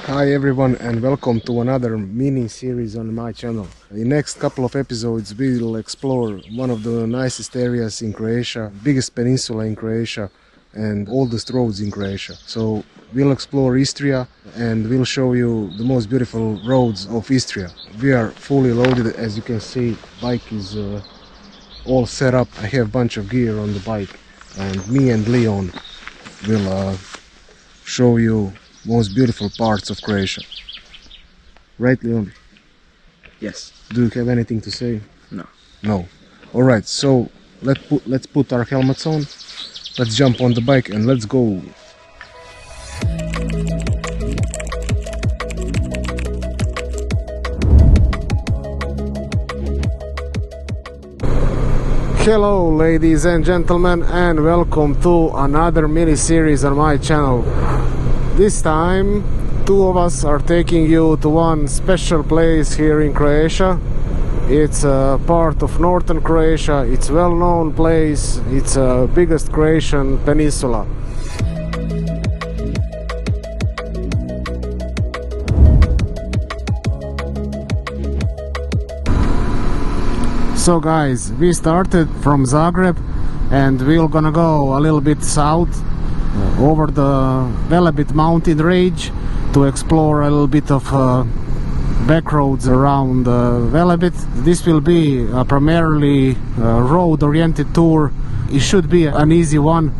Hi everyone and welcome to another mini series on my channel. In the next couple of episodes we will explore one of the nicest areas in Croatia, biggest peninsula in Croatia and oldest roads in Croatia. So we'll explore Istria and we'll show you the most beautiful roads of Istria. We are fully loaded, as you can see. Bike is all set up. I have a bunch of gear on the bike and me and Leon will show you most beautiful parts of Croatia. Right, Leon? Yes. Do you have anything to say? No. No. Alright, so let's put our helmets on. Let's jump on the bike and let's go. Hello ladies and gentlemen and welcome to another mini series on my channel. This time two of us are taking you to one special place here in Croatia. It's a part of northern Croatia. It's a well-known place. It's the biggest Croatian peninsula. So guys, we started from Zagreb and we're gonna go a little bit south over the Velebit mountain range to explore a little bit of back roads around Velebit. This will be a primarily road-oriented tour. It should be an easy one.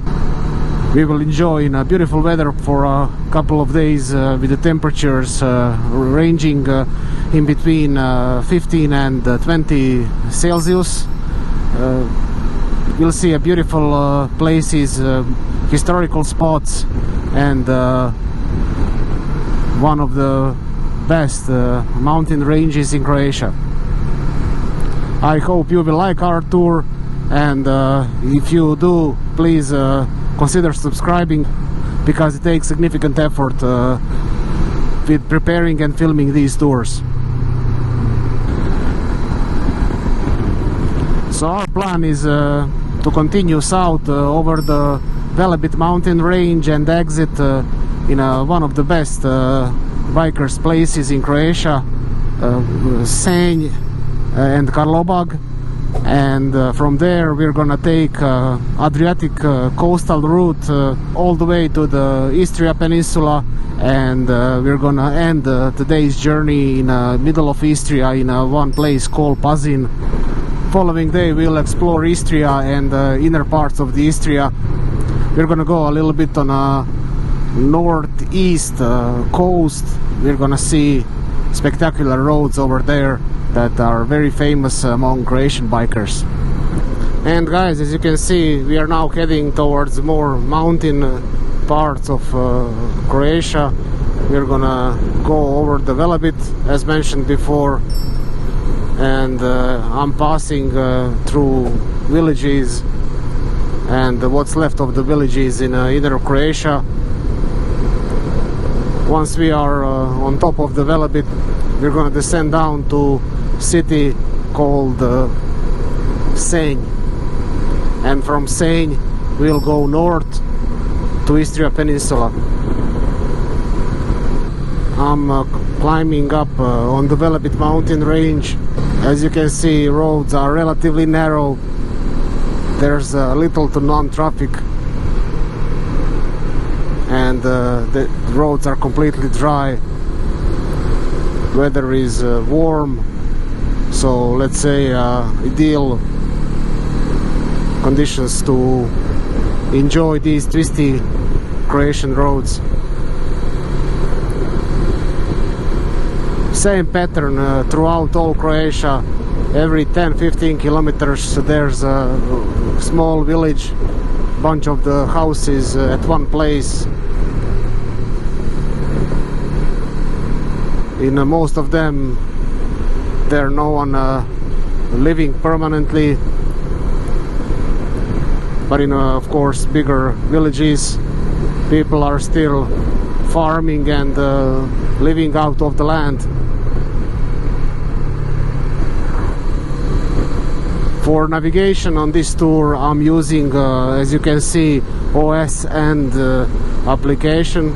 We will enjoy in beautiful weather for a couple of days with the temperatures ranging in between 15 and 20 Celsius. We'll see a beautiful places, historical spots, and one of the best mountain ranges in Croatia. I hope you will like our tour, and if you do, please consider subscribing, because it takes significant effort with preparing and filming these tours. So our plan is to continue south over the Velebit mountain range and exit in one of the best bikers places in Croatia, Senj and Karlobag, and from there we're gonna take Adriatic coastal route all the way to the Istria Peninsula, and we're gonna end today's journey in the middle of Istria in one place called Pazin. Following day we'll explore Istria and inner parts of the Istria. We're gonna go a little bit on a northeast coast. We're gonna see spectacular roads over there that are very famous among Croatian bikers. And guys, as you can see, we are now heading towards more mountain parts of Croatia. We're gonna go over the Velebit, as mentioned before, and I'm passing through villages and what's left of the villages in inner Croatia. Once we are on top of the Velebit, we're gonna descend down to city called Senj, and from Senj we'll go north to Istria Peninsula. I'm climbing up on the Velebit mountain range. As you can see, roads are relatively narrow. There's little to none traffic, and the roads are completely dry. Weather is warm, so let's say ideal conditions to enjoy these twisty Croatian roads. Same pattern throughout all Croatia. Every 10-15 kilometers there's a small village, bunch of the houses at one place. In most of them there no one living permanently, but in of course bigger villages people are still farming and living out of the land. For navigation on this tour I'm using, as you can see, OS and application.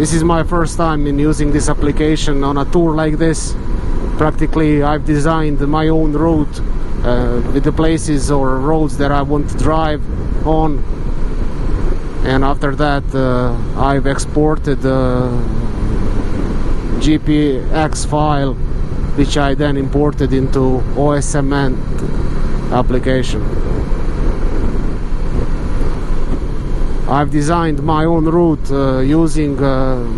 This is my first time in using this application on a tour like this. Practically I've designed my own route with the places or roads that I want to drive on, and after that I've exported the GPX file, which I then imported into OSMN application. I've designed my own route using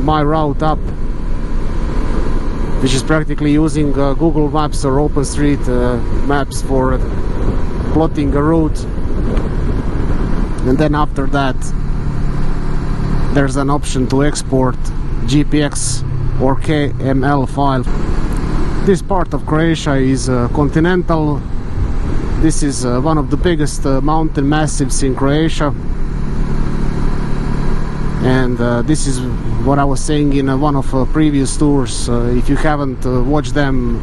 my route app, which is practically using Google Maps or OpenStreetMaps for plotting a route. And then after that there's an option to export GPX or KML file. This part of Croatia is continental. This is one of the biggest mountain massives in Croatia, and this is what I was saying in one of previous tours. If you haven't watched them,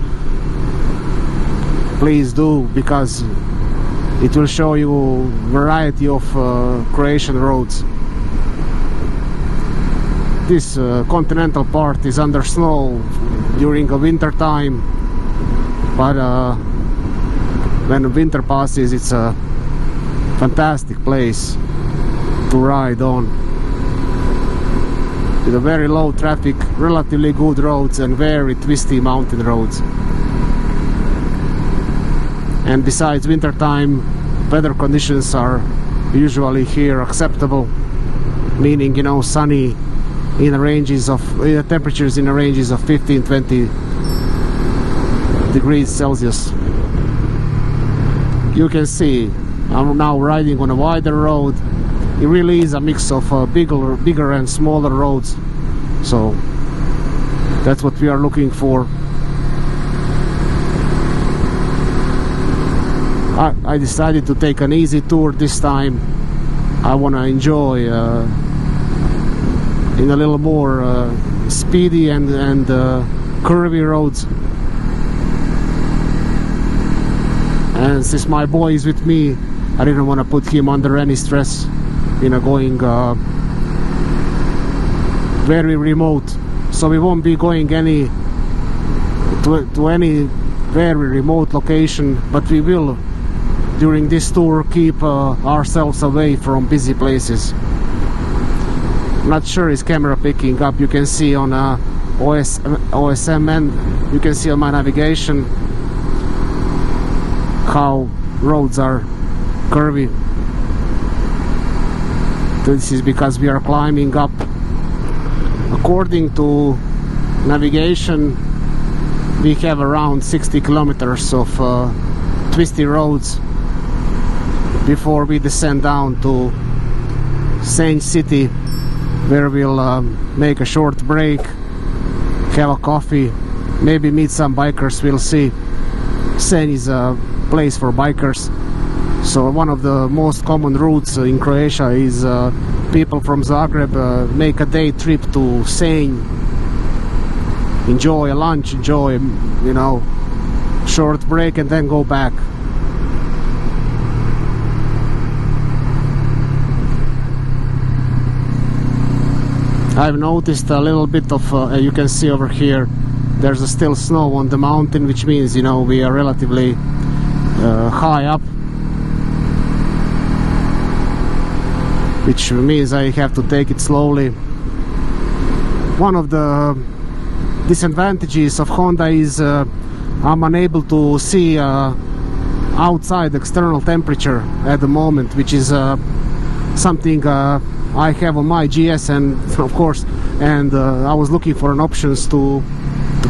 please do, because it will show you variety of Croatian roads. This continental part is under snow during the winter time, but when winter passes, it's a fantastic place to ride on, with a very low traffic, relatively good roads, and very twisty mountain roads. And besides winter time, weather conditions are usually here acceptable, meaning, you know, sunny in the ranges of temperatures in the ranges of 15-20 degrees Celsius. You can see I'm now riding on a wider road. It really is a mix of bigger and smaller roads, so that's what we are looking for. I decided to take an easy tour this time. I want to enjoy in a little more speedy and curvy roads. And since my boy is with me, I didn't want to put him under any stress, you know, going very remote. So we won't be going to any very remote location, but we will during this tour keep ourselves away from busy places. Not sure is camera picking up. You can see on OSMN, you can see on my navigation how roads are curvy. This is because we are climbing up. According to navigation, we have around 60 kilometers of twisty roads before we descend down to Saint City, where we'll make a short break, have a coffee, maybe meet some bikers. We'll see. Sen is a place for bikers, so one of the most common routes in Croatia is people from Zagreb make a day trip to Sen, enjoy a lunch, enjoy, you know, short break, and then go back. I've noticed a little bit of, you can see over here, there's still snow on the mountain, which means, you know, we are relatively high up, which means I have to take it slowly. One of the disadvantages of Honda is I'm unable to see outside external temperature at the moment, which is something I have on my GS, and of course, and I was looking for an options to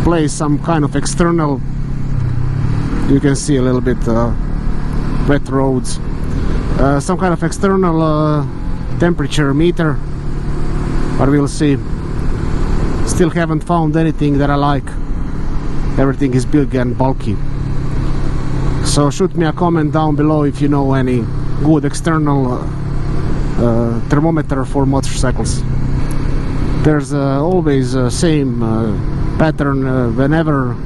place some kind of external. You can see a little bit wet roads, some kind of external temperature meter, but we'll see. Still haven't found anything that I like. Everything is big and bulky. So shoot me a comment down below if you know any good external thermometer for motorcycles. There's always same pattern whenever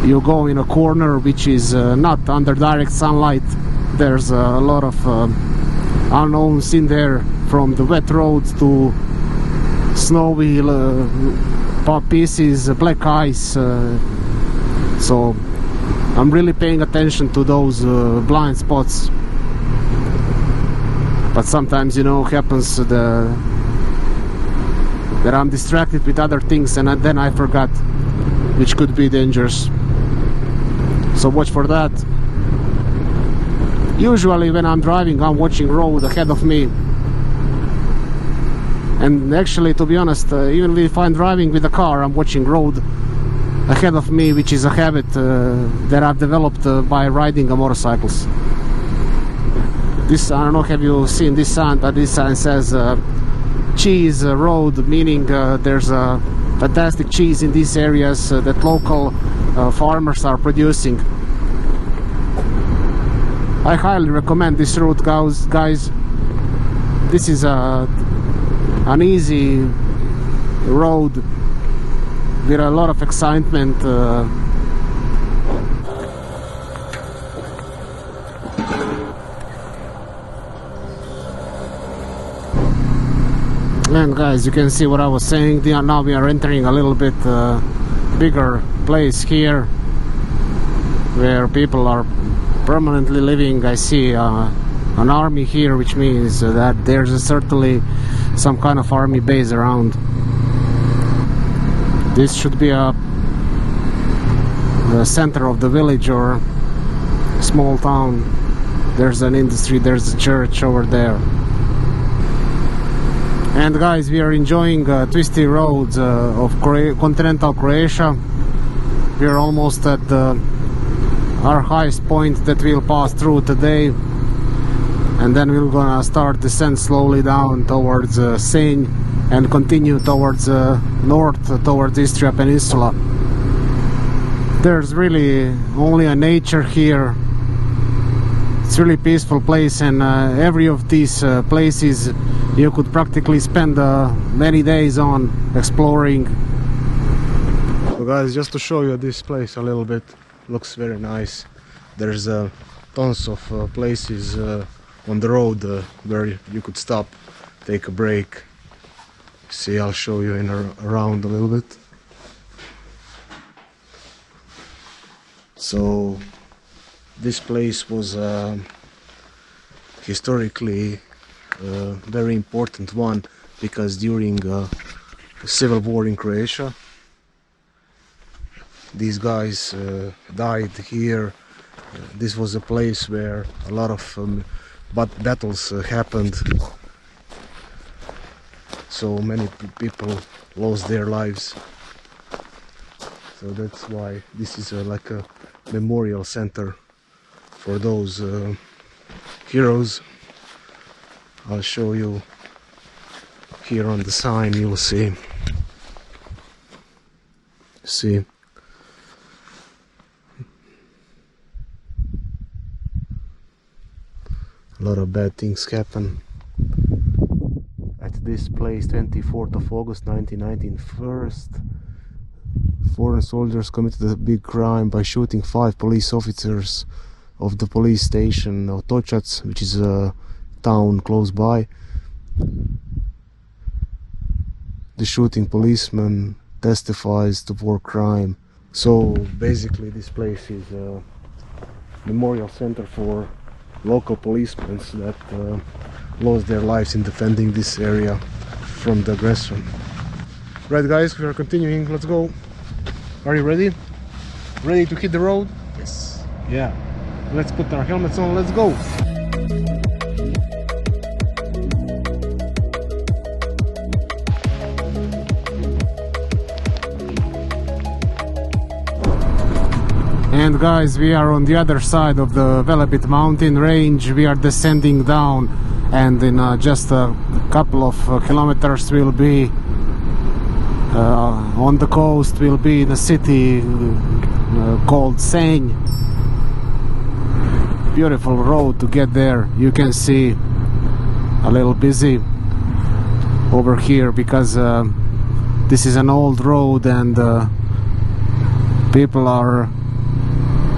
you go in a corner which is not under direct sunlight. There's a lot of unknowns in there, from the wet roads to snowy pieces, black ice, so I'm really paying attention to those blind spots. But sometimes, you know, happens that I'm distracted with other things, and then I forgot, which could be dangerous. So watch for that. Usually when I'm driving, I'm watching road ahead of me. And actually, to be honest, even if I'm driving with a car, I'm watching road ahead of me, which is a habit that I've developed by riding a motorcycles. This, I don't know, have you seen this sign? But this sign says cheese road, meaning there's a fantastic cheese in these areas that local farmers are producing. I highly recommend this route, guys. This is an easy road with a lot of excitement. And guys, you can see what I was saying. Now we are entering a little bit bigger place here, where people are permanently living. I see an army here, which means that there's certainly some kind of army base around. This should be the center of the village or small town. There's an industry, there's a church over there. And guys, we are enjoying twisty roads of continental Croatia. We are almost at our highest point that we'll pass through today, and then we're gonna start descend slowly down towards Senj and continue towards north towards Istra peninsula. There's really only a nature here. It's really peaceful place, and every of these places you could practically spend many days on exploring. So guys, just to show you this place a little bit, looks very nice. There's tons of places on the road where you could stop, take a break. See, I'll show you around a little bit. So this place was historically a very important one, because during the civil war in Croatia, these guys died here. This was a place where a lot of battles happened, so many people lost their lives. So that's why this is like a memorial center for those heroes. I'll show you here on the sign. You'll see a lot of bad things happen at this place. 24th of August 1919. Foreign soldiers committed a big crime by shooting 5 police officers of the police station of Tochac, which is a town close by. The shooting policeman testifies to war crime. So basically this place is a memorial center for local policemen that lost their lives in defending this area from the aggression. Right guys, we are continuing, let's go. Are you ready? Ready to hit the road? Yes. Yeah. Let's put our helmets on, let's go. And guys, we are on the other side of the Velebit mountain range. We are descending down, and in just a couple of kilometers we'll be on the coast. We'll be in a city called Senj. Beautiful road to get there. You can see a little busy over here because this is an old road, and people are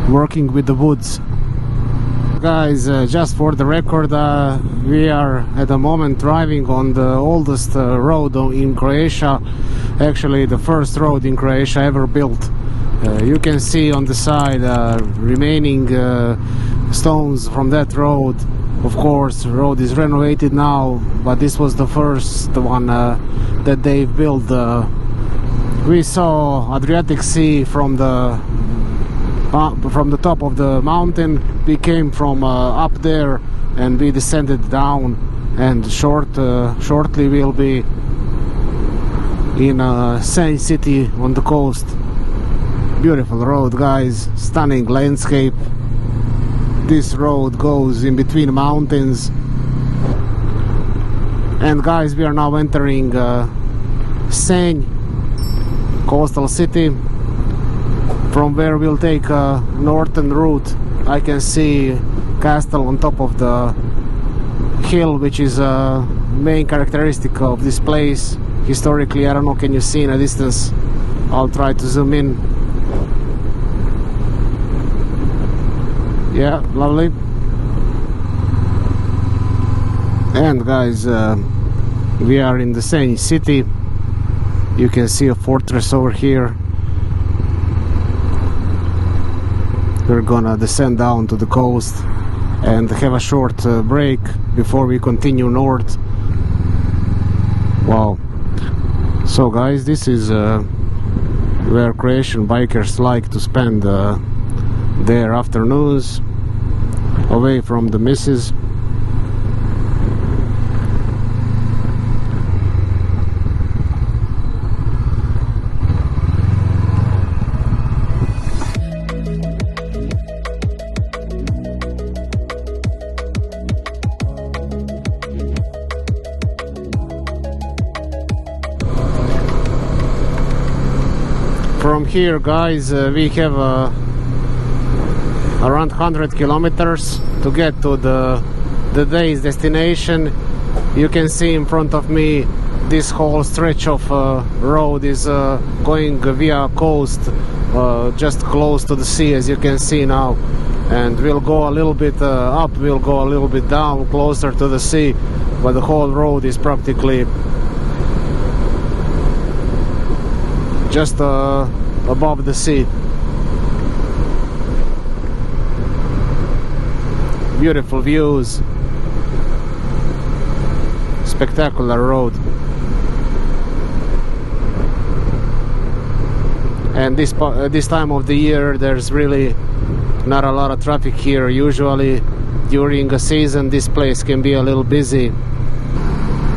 working with the woods. guys, just for the record, we are at the moment driving on the oldest road in Croatia, actually the first road in Croatia ever built. You can see on the side remaining stones from that road. Of course, the road is renovated now, but this was the first one that they've built. We saw Adriatic Sea from the top of the mountain. We came from up there and we descended down, and shortly we'll be in Senj city on the coast. Beautiful road, guys, stunning landscape. This road goes in between mountains, and guys, we are now entering Senj coastal city, from where we'll take a northern route. I can see castle on top of the hill, which is a main characteristic of this place historically. I don't know, can you see in a distance? I'll try to zoom in. Yeah, lovely. And guys, we are in the Senj city. You can see a fortress over here. We're gonna descend down to the coast and have a short break before we continue north. Wow. So guys, this is where Croatian bikers like to spend their afternoons, away from the missus. From here, guys, we have around 100 kilometers to get to the day's destination. You can see in front of me this whole stretch of road is going via coast, just close to the sea, as you can see now. And we'll go a little bit up, we'll go a little bit down, closer to the sea, but the whole road is practically just above the sea. Beautiful views, spectacular road. And this time of the year there's really not a lot of traffic here. Usually during a season this place can be a little busy.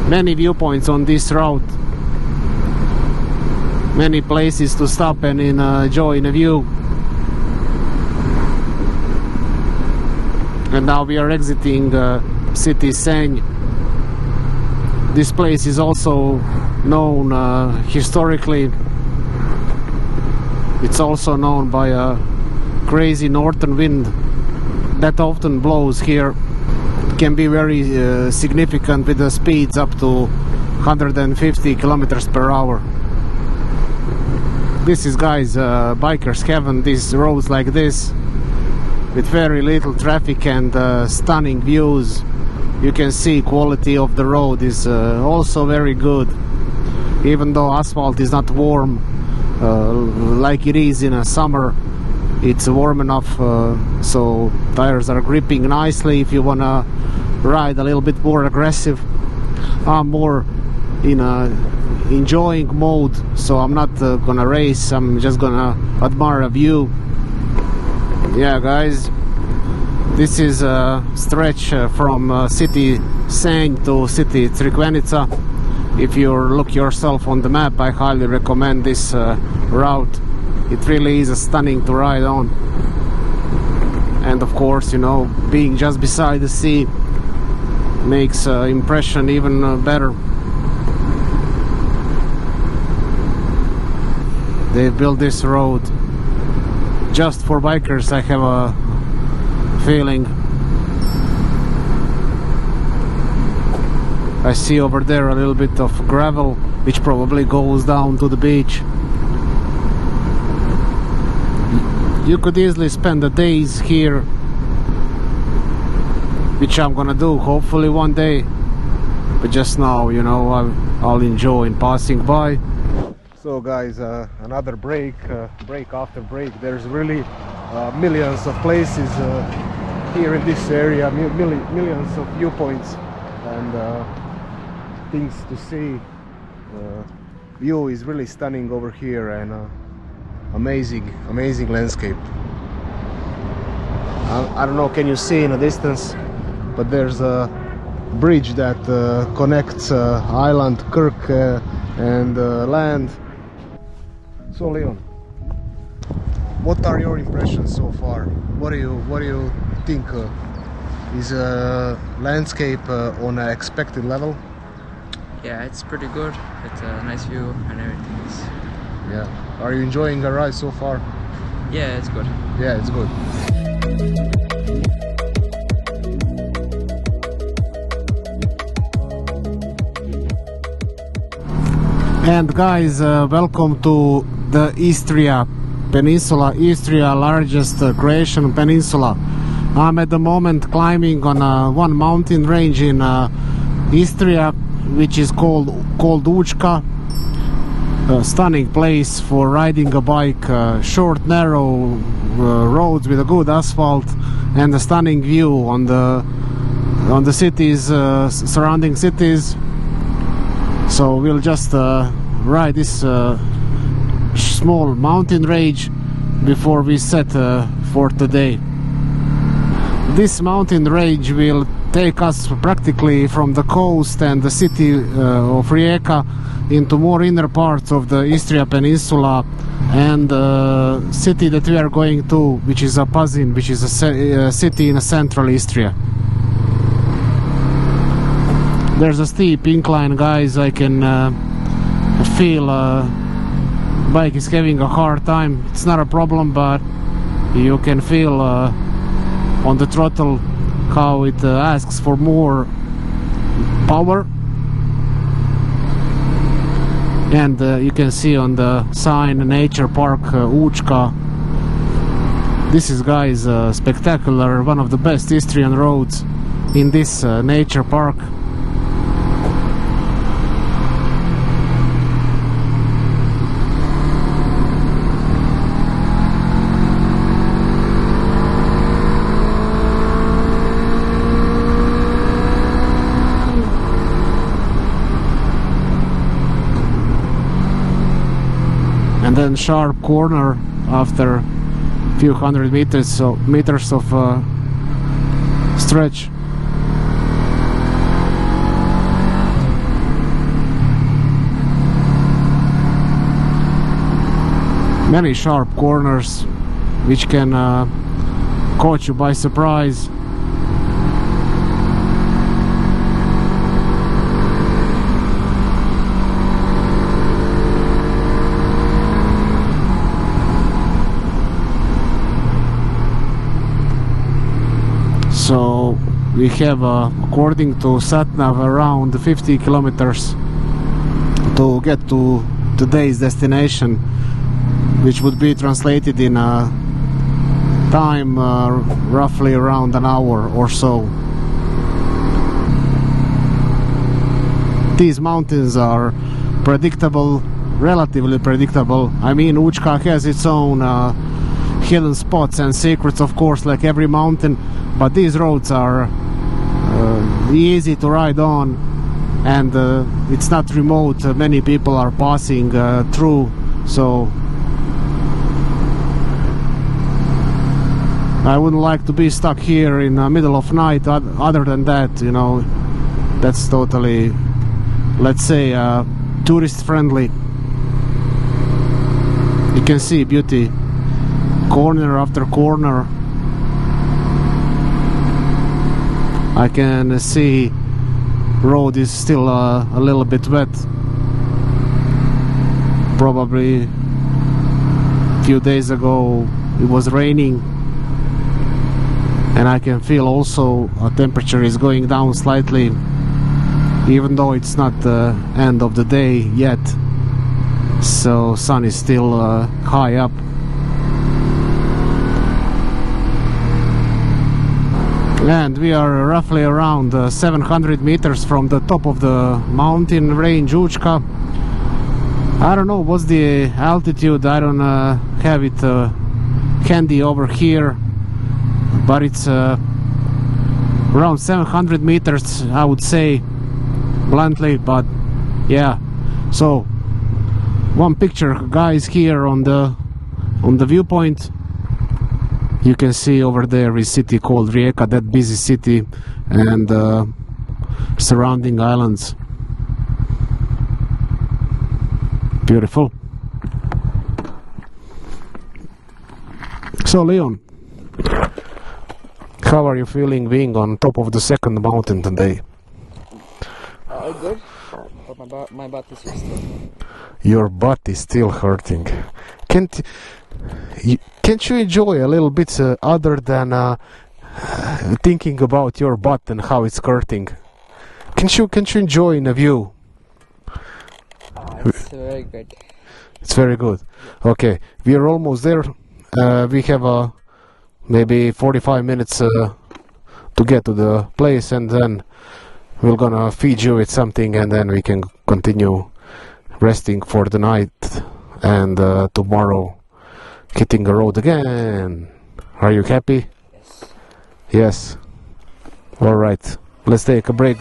Many viewpoints on this route, many places to stop and enjoy the view. And now we are exiting city Senj. This place is also known historically. It's also known by a crazy northern wind that often blows here. It can be very significant with the speeds up to 150 kilometers per hour. This is, guys, bikers heaven. These roads like this with very little traffic and stunning views. You can see quality of the road is also very good, even though asphalt is not warm like it is in a summer. It's warm enough so tires are gripping nicely. If you wanna ride a little bit more aggressive, I'm more in a enjoying mode, so I'm not gonna race, I'm just gonna admire a view. Yeah, guys, this is a stretch from city Senj to city Crikvenica. If you look yourself on the map, I highly recommend this route. It really is stunning to ride on. And of course, you know, being just beside the sea makes impression even better. They built this road just for bikers, I have a feeling. I see over there a little bit of gravel, which probably goes down to the beach. You could easily spend the days here which I'm gonna do hopefully one day, but just now, you know, I'll enjoy in passing by. So guys, another break after break. There's really millions of places here in this area, millions of viewpoints and things to see. View is really stunning over here, and amazing landscape. I don't know, can you see in the distance, but there's a bridge that connects island Kirk and land. So Leon, what are your impressions so far? What do you think is landscape on an expected level? Yeah, it's pretty good. It's a nice view and everything is... Yeah. Are you enjoying the ride so far? Yeah, it's good. Yeah, it's good. And guys, welcome to the Istra peninsula. Istra, largest Croatian peninsula. I'm at the moment climbing on one mountain range in Istra, which is called Učka. A stunning place for riding a bike. Short, narrow roads with a good asphalt and a stunning view on the cities, surrounding cities. So we'll just ride this small mountain range before we set for today. This mountain range will take us practically from the coast and the city of Rijeka into more inner parts of the Istria Peninsula, and the city that we are going to, which is Pazin, which is a city in central Istria. There's a steep incline, guys. I can feel bike is having a hard time. It's not a problem, but you can feel on the throttle how it asks for more power. And you can see on the sign Nature Park Učka. This is, guys, spectacular, one of the best Istrian roads in this nature park. And then sharp corner after a few hundred meters of stretch. Many sharp corners which can caught you by surprise. So we have, according to SatNav, around 50 kilometers to get to today's destination, which would be translated in time roughly around an hour or so. These mountains are predictable, relatively predictable. I mean, Učka has its own hidden spots and secrets, of course, like every mountain, but these roads are easy to ride on, and it's not remote. Many people are passing through, so I wouldn't like to be stuck here in the middle of night. Other than that, you know, that's totally, let's say, tourist friendly. You can see beauty corner after corner. I can see road is still a little bit wet. Probably a few days ago it was raining, and I can feel also temperature is going down slightly, even though it's not the end of the day yet, so sun is still high up. And we are roughly around 700 meters from the top of the mountain range Učka. I don't know what's the altitude, I don't have it handy over here, but it's around 700 meters, I would say, bluntly. But yeah, so one picture, guys, here on the viewpoint. You can see over there is city called Rijeka, that busy city, and surrounding islands. Beautiful. So Leon, how are you feeling being on top of the second mountain today? Good, but my butt is still. Your butt is still hurting. Can't you enjoy a little bit other than thinking about your butt and how it's hurting? Can't you enjoy in a view? It's very good. It's very good. Okay, we are almost there. We have maybe 45 minutes to get to the place, and then we're gonna feed you with something, and then we can continue resting for the night, and tomorrow hitting the road again. Are you happy? Yes. Yes. All right. Let's take a break.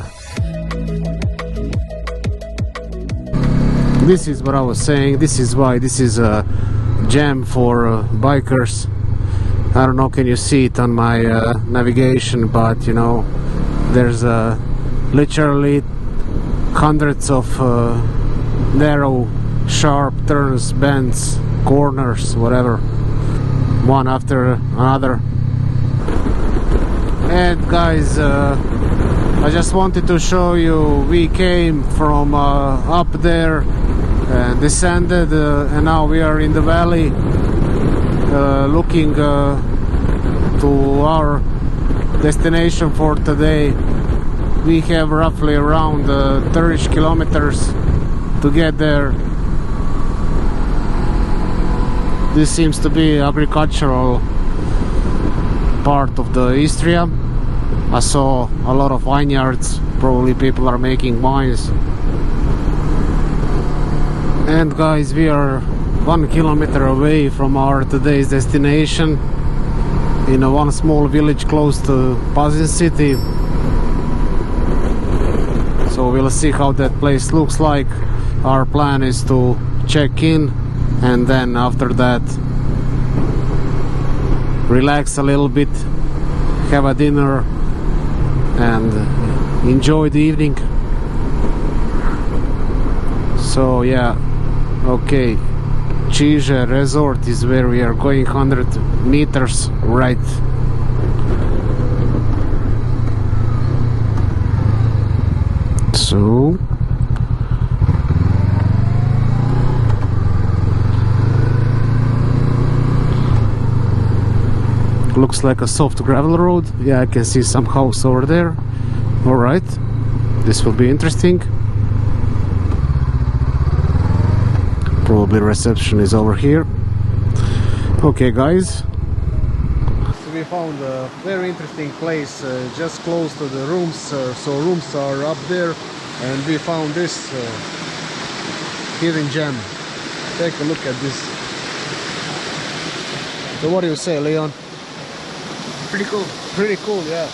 This is what I was saying. This is why this is a jam for bikers. I don't know, can you see it on my navigation, but you know, there's literally hundreds of narrow, sharp turns, bends, corners, whatever, one after another. And guys, I just wanted to show you, we came from up there and descended, and now we are in the valley, looking to our destination for today. We have roughly around 30 kilometers to get there. This seems to be agricultural part of the Istria. I saw a lot of vineyards, probably people are making wines. And guys, we are 1 kilometer away from our today's destination, in one small village close to Pazin city. So we'll see how that place looks like. Our plan is to check in, and then after that relax a little bit, have a dinner, and enjoy the evening. So yeah, okay, Čiže Resort is where we are going, 100 meters right. So looks like a soft gravel road. Yeah, I can see some house over there. All right, this will be interesting. Probably reception is over here. Okay guys, so we found a very interesting place just close to the rooms. So rooms are up there, and we found this hidden gem. Take a look at this. So what do you say, Leon? Pretty cool. Pretty cool, yeah.